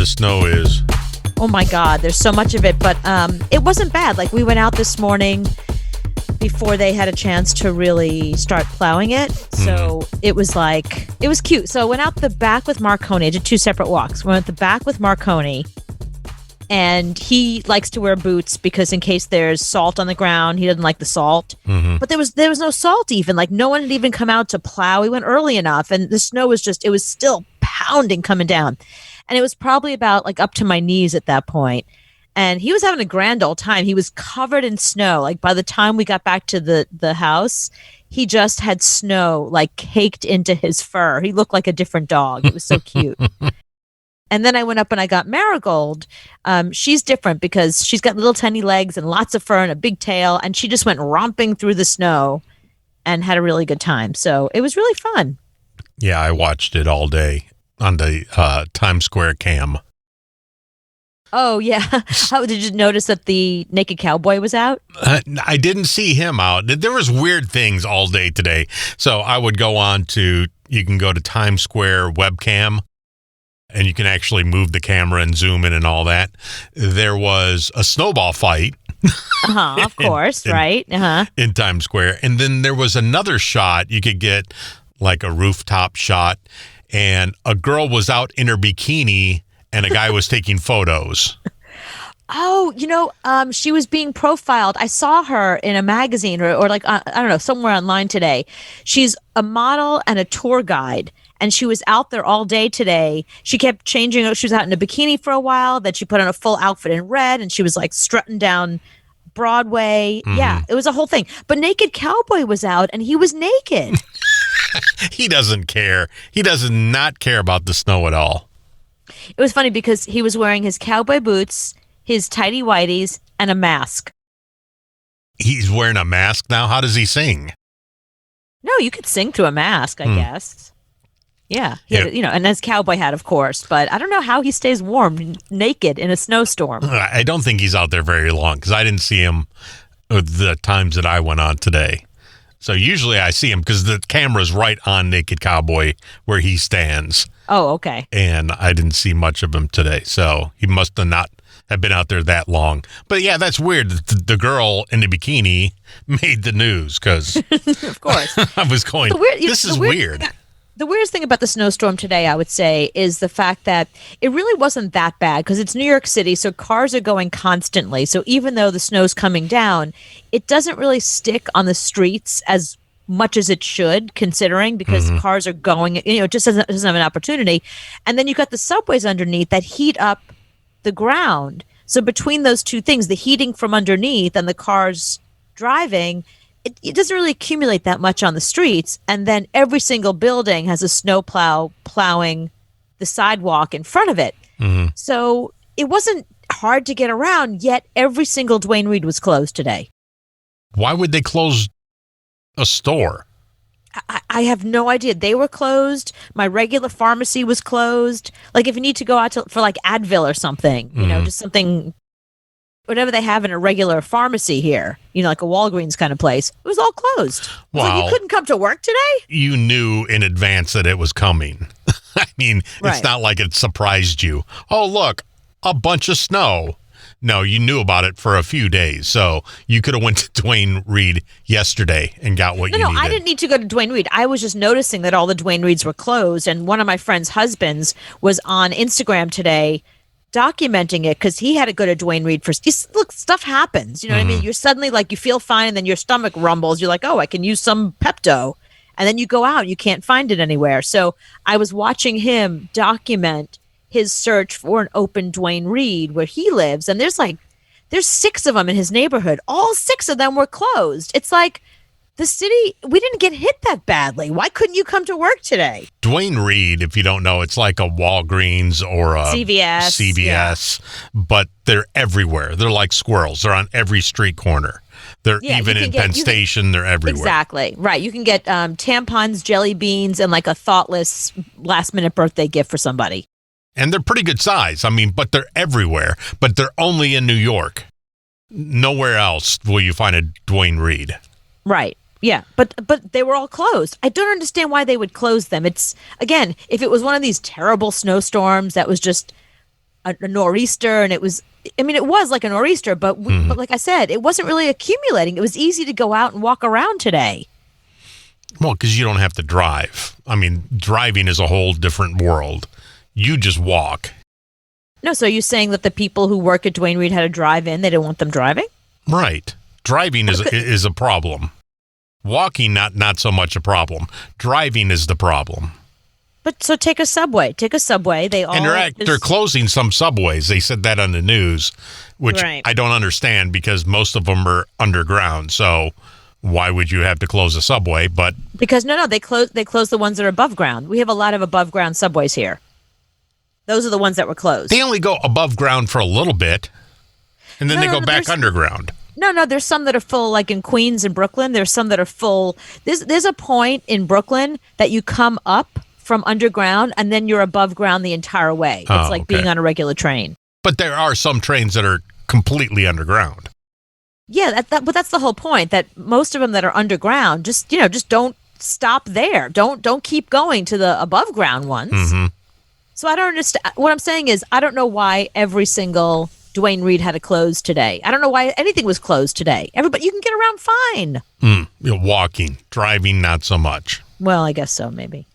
snow is. Oh my God, there's so much of it, but it wasn't bad. Like we went out this morning before they had a chance to really start plowing it. So it was cute. So I went out the back with Marconi. I did 2 separate walks. We went the back with Marconi, and he likes to wear boots because in case there's salt on the ground, he doesn't like the salt. But there was no salt even. Like no one had even come out to plow. We went early enough, and the snow was it was still pounding coming down. And it was probably about like up to my knees at that point. And he was having a grand old time. He was covered in snow. Like by the time we got back to the house, he just had snow like caked into his fur. He looked like a different dog. It was so cute. And then I went up and I got Marigold. She's different because she's got little tiny legs and lots of fur and a big tail. And she just went romping through the snow and had a really good time. So it was really fun. Yeah, I watched it all day on the Times Square cam. Oh, yeah. How did you notice that the naked cowboy was out? I didn't see him out. There was weird things all day today. So I would go on you can go to Times Square webcam, and you can actually move the camera and zoom in and all that. There was a snowball fight. Of course, right? In Times Square. And then there was another shot. You could get like a rooftop shot, and a girl was out in her bikini and a guy was taking photos. Oh, she was being profiled. I saw her in a magazine or like, I don't know, somewhere online today. She's a model and a tour guide, and she was out there all day today. She kept changing. She was out in a bikini for a while. Then she put on a full outfit in red, and she was like strutting down Broadway. Yeah, it was a whole thing. But Naked Cowboy was out, and he was naked. He doesn't care. He does not care about the snow at all. It was funny because he was wearing his cowboy boots, his tighty whities, and a mask. He's wearing a mask now? How does he sing? No, you could sing through a mask, I guess. Yeah. He had, and his cowboy hat, of course. But I don't know how he stays warm, naked in a snowstorm. I don't think he's out there very long because I didn't see him the times that I went on today. So usually I see him because the camera's right on Naked Cowboy where he stands. Oh, okay. And I didn't see much of him today. So he must have not have been out there that long. But yeah, that's weird. The girl in the bikini made the news because of course I was going, this is weird. The weirdest thing about the snowstorm today, I would say, is the fact that it really wasn't that bad because it's New York City, so cars are going constantly. So even though the snow's coming down, it doesn't really stick on the streets as much as it should, considering because cars are going, it just doesn't have an opportunity. And then you've got the subways underneath that heat up the ground. So between those two things, the heating from underneath and the cars driving, it doesn't really accumulate that much on the streets. And then every single building has a snow plow plowing the sidewalk in front of it. So it wasn't hard to get around, yet every single Duane Reade was closed today. Why would they close a store? I have no idea. They were closed. My regular pharmacy was closed. Like if you need to go out for like Advil or something, just something, whatever they have in a regular pharmacy here, like a Walgreens kind of place, it was all closed. Wow. So you couldn't come to work today? You knew in advance that it was coming. I mean, It's not like it surprised you. Oh, look, a bunch of snow. No, you knew about it for a few days, so you could have went to Duane Reade yesterday and got what you needed. No, I didn't need to go to Duane Reade. I was just noticing that all the Duane Reades were closed, and one of my friend's husbands was on Instagram today documenting it because he had to go to Duane Reade for. Look, stuff happens. You know what I mean? You're suddenly like you feel fine, and then your stomach rumbles. You're like, oh, I can use some Pepto, and then you go out, you can't find it anywhere. So I was watching him document his search for an open Duane Reade where he lives, and there's 6 of them in his neighborhood. All 6 of them were closed. It's like the city, we didn't get hit that badly. Why couldn't you come to work today? Duane Reade, if you don't know, it's like a Walgreens or a CVS, but they're everywhere. They're like squirrels. They're on every street corner. They're even in Penn Station. They're everywhere. Exactly. Right. You can get tampons, jelly beans, and like a thoughtless last-minute birthday gift for somebody. And they're pretty good size. I mean, but they're everywhere. But they're only in New York. Nowhere else will you find a Duane Reade. Right. Yeah. But they were all closed. I don't understand why they would close them. It's, again, if it was one of these terrible snowstorms that was just a nor'easter, and it was like a nor'easter, but but like I said, it wasn't really accumulating. It was easy to go out and walk around today. Well, because you don't have to drive. I mean, driving is a whole different world. You just walk. No, so you're saying that the people who work at Duane Reade had to drive in? They didn't want them driving? Right. Driving is a problem. Walking, not so much a problem. Driving is the problem. But so take a subway. They're closing some subways. They said that on the news, which Right. I don't understand because most of them are underground. So why would you have to close a subway? But Because they close the ones that are above ground. We have a lot of above ground subways here. Those are the ones that were closed. they only go above ground for a little bit, and then they go back there's- underground. No, there's some that are full, like in Queens and Brooklyn. There's some that are full. There's a point in Brooklyn that you come up from underground and then you're above ground the entire way. It's Oh, like okay. being on a regular train. But there are some trains that are completely underground. Yeah, but that's the whole point. That most of them that are underground, just don't stop there. Don't keep going to the above ground ones. Mm-hmm. So I don't understand. What I'm saying is, I don't know why every single Duane Reade had to close today. I don't know why anything was closed today. Everybody, you can get around fine. Walking, driving, not so much. Well, I guess so, maybe.